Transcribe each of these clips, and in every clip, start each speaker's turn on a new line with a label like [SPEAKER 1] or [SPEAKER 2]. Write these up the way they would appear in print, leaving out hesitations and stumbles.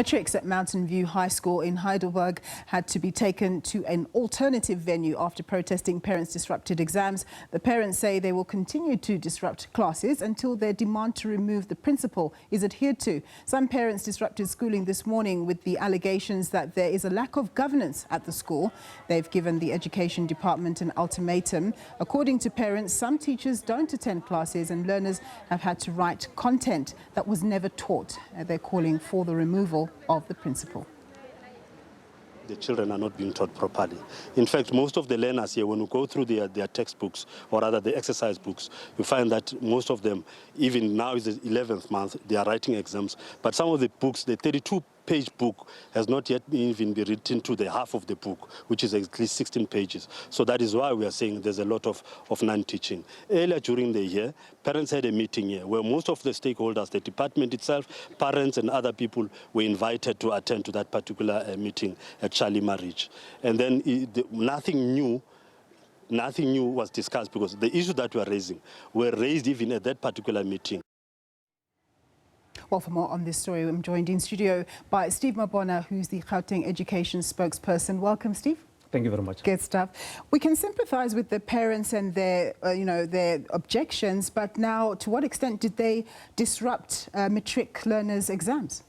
[SPEAKER 1] Matrics at Mountain View High School in Heidelberg had to be taken to an alternative venue after protesting parents disrupted exams. The parents say they will continue to disrupt classes until their demand to remove the principal is adhered to. Some parents disrupted schooling this morning with the allegations that there is a lack of governance at the school. They've given the Education Department an ultimatum. According to parents, some teachers don't attend classes and learners have had to write content that was never taught. They're calling for the removal of the principal.
[SPEAKER 2] The children are not being taught properly. In fact, most of the learners here, when we go through their textbooks, or rather the exercise books, you find that most of them, even now is the 11th month, they are writing exams. But some of the books, the 32-page book, has not yet even been written to the half of the book, which is at least 16 pages. So that is why we are saying there's a lot of non-teaching. Earlier during the year, parents had a meeting here where most of the stakeholders, the department itself, parents and other people were invited to attend to that particular meeting at Charlie Marriage. And then nothing new was discussed because the issues that we are raising were raised even at that particular meeting.
[SPEAKER 1] Well, for more on this story, I'm joined in studio by Steve Mabona, who's the Gauteng education spokesperson. Welcome, Steve.
[SPEAKER 3] Thank you very much.
[SPEAKER 1] Good stuff. We can sympathize with the parents and their, their objections, but now, to what extent did they disrupt Matric learners' exams?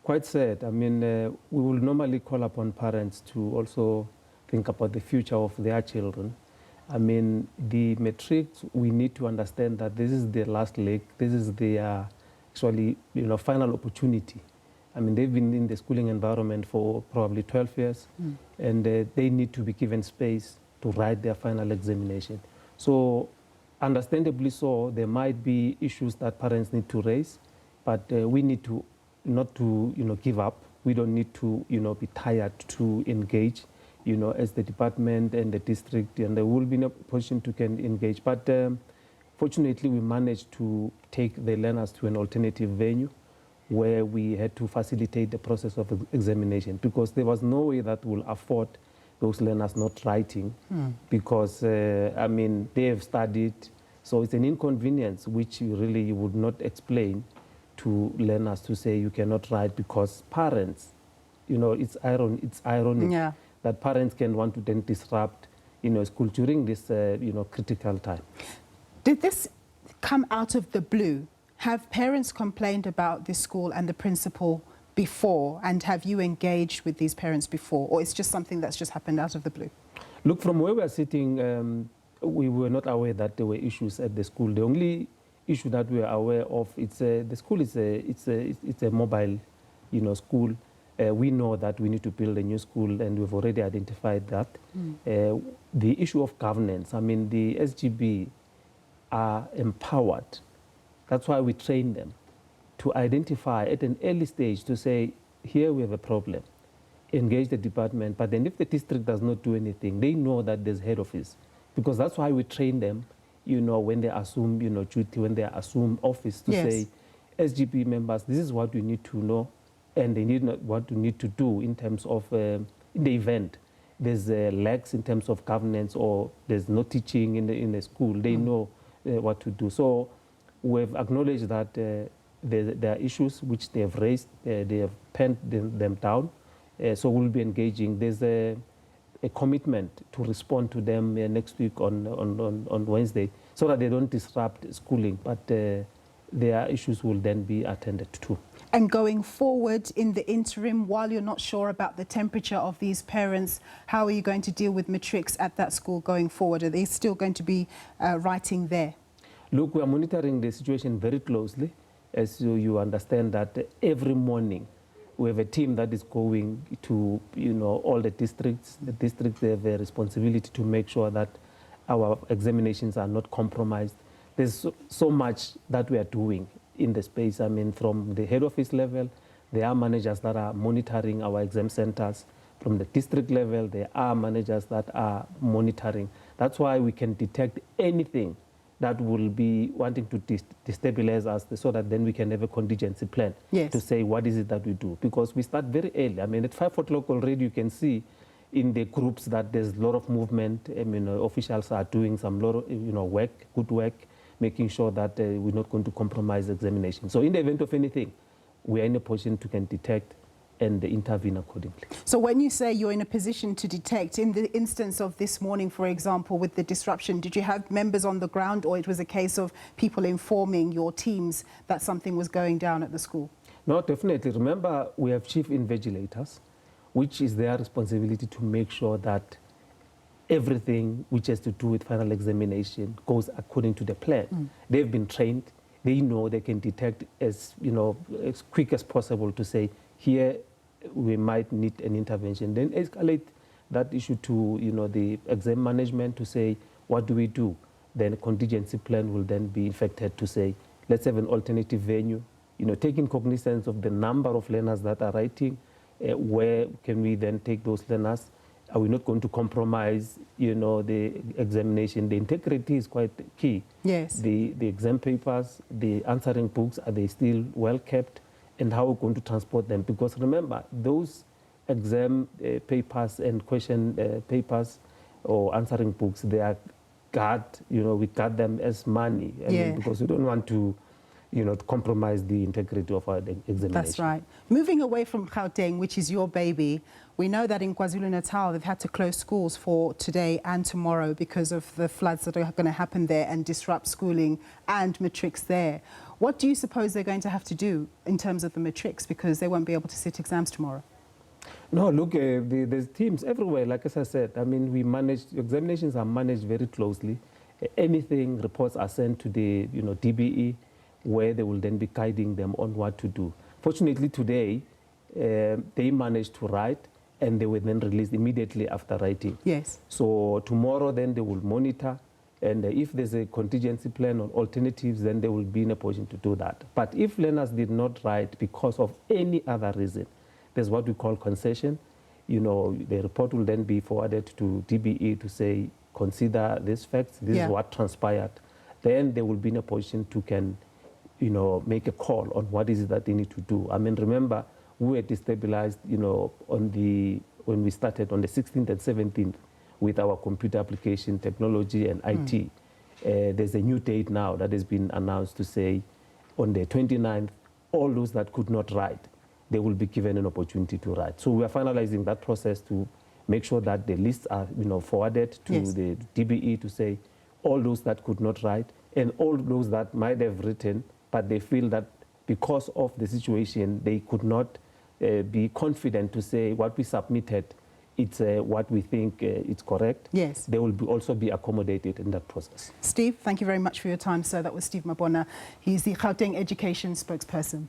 [SPEAKER 3] Quite sad. I mean, we will normally call upon parents to also think about the future of their children. I mean, the Matrics, we need to understand that this is their last leg. This is their actually, final opportunity. I mean, they've been in the schooling environment for probably 12 years, and they need to be given space to write their final examination. So, understandably so, there might be issues that parents need to raise, but we need to not to, give up. We don't need to, be tired to engage, as the department and the district, and they will be in a position to can engage. But fortunately, we managed to take the learners to an alternative venue where we had to facilitate the process of examination because there was no way that will afford those learners not writing because, I mean, they have studied. So it's an inconvenience which you would not explain to learners to say you cannot write because parents, it's ironic that parents can want to then disrupt, school during this, critical time.
[SPEAKER 1] Did this come out of the blue? Have parents complained about this school and the principal before? And have you engaged with these parents before? Or it's just something that's just happened out of the blue?
[SPEAKER 3] Look, from where we are sitting, we were not aware that there were issues at the school. The only issue that we are aware of, the school is a mobile, school. We know that we need to build a new school, and we've already identified that. The issue of governance, I mean, the SGB are empowered. That's why we train them to identify at an early stage to say, here we have a problem, engage the department. But then if the district does not do anything, they know that there's head office. Because that's why we train them, when they assume, duty, when they assume office to say, SGB members, this is what we need to know, and they need what we need to do in terms of in the event. There's lacks in terms of governance or there's no teaching in the school. They know what to do. So we've acknowledged that there are issues which they have raised. They have penned them down. So we'll be engaging. There's a commitment to respond to them next week on Wednesday so that they don't disrupt schooling. But their issues will then be attended to.
[SPEAKER 1] And going forward in the interim, while you're not sure about the temperature of these parents, how are you going to deal with Matrics at that school going forward? Are they still going to be writing there?
[SPEAKER 3] Look, we are monitoring the situation very closely. As you understand that every morning we have a team that is going to, all the districts. The districts have a responsibility to make sure that our examinations are not compromised. There's so much that we are doing in the space. I mean, from the head office level, there are managers that are monitoring our exam centers. From the district level, there are managers that are monitoring. That's why we can detect anything that will be wanting to destabilize us so that then we can have a contingency plan to say what is it that we do. Because we start very early. I mean, at 5 o'clock already you can see in the groups that there's a lot of movement. I mean, officials are doing some lot of, work, good work, making sure that we're not going to compromise examination. So in the event of anything, we are in a position to can detect and intervene accordingly.
[SPEAKER 1] So when you say you're in a position to detect, in the instance of this morning, for example, with the disruption, did you have members on the ground, or it was a case of people informing your teams that something was going down at the school?
[SPEAKER 3] No, definitely. Remember, we have chief invigilators, which is their responsibility to make sure that everything which has to do with final examination goes according to the plan. They've been trained. They know they can detect as quick as possible to say, here we might need an intervention. Then escalate that issue to the exam management to say, what do we do? Then a contingency plan will then be effected to say, let's have an alternative venue. Taking cognizance of the number of learners that are writing, where can we then take those learners? Are we not going to compromise, the examination? The integrity is quite key.
[SPEAKER 1] Yes.
[SPEAKER 3] The exam papers, the answering books, are they still well kept? And how we're going to transport them? Because remember, those exam papers and question papers or answering books, they are we guard them as money. Because we don't want to to compromise the integrity of our examination.
[SPEAKER 1] That's right. Moving away from Gauteng, which is your baby, we know that in KwaZulu-Natal they've had to close schools for today and tomorrow because of the floods that are going to happen there and disrupt schooling and Matrics there. What do you suppose they're going to have to do in terms of the Matrics, because they won't be able to sit exams tomorrow?
[SPEAKER 3] No, look, there's teams everywhere. Like as I said, I mean, examinations are managed very closely. Anything, reports are sent to the DBE, where they will then be guiding them on what to do. Fortunately today, they managed to write and they were then released immediately after writing.
[SPEAKER 1] Yes.
[SPEAKER 3] So tomorrow then they will monitor, and if there's a contingency plan on alternatives, then they will be in a position to do that. But if learners did not write because of any other reason, there's what we call concession. The report will then be forwarded to DBE to say, consider these facts, this is what transpired. Then they will be in a position to can make a call on what is it that they need to do. I mean, remember, we were destabilized, when we started on the 16th and 17th with our computer application technology and IT. There's a new date now that has been announced to say on the 29th, all those that could not write, they will be given an opportunity to write. So we are finalizing that process to make sure that the lists are, forwarded to the DBE to say all those that could not write and all those that might have written, but they feel that because of the situation, they could not be confident to say what we submitted, it's what we think is correct.
[SPEAKER 1] Yes.
[SPEAKER 3] They will also be accommodated in that process.
[SPEAKER 1] Steve, thank you very much for your time, sir. That was Steve Mabona. He's the Gauteng Education spokesperson.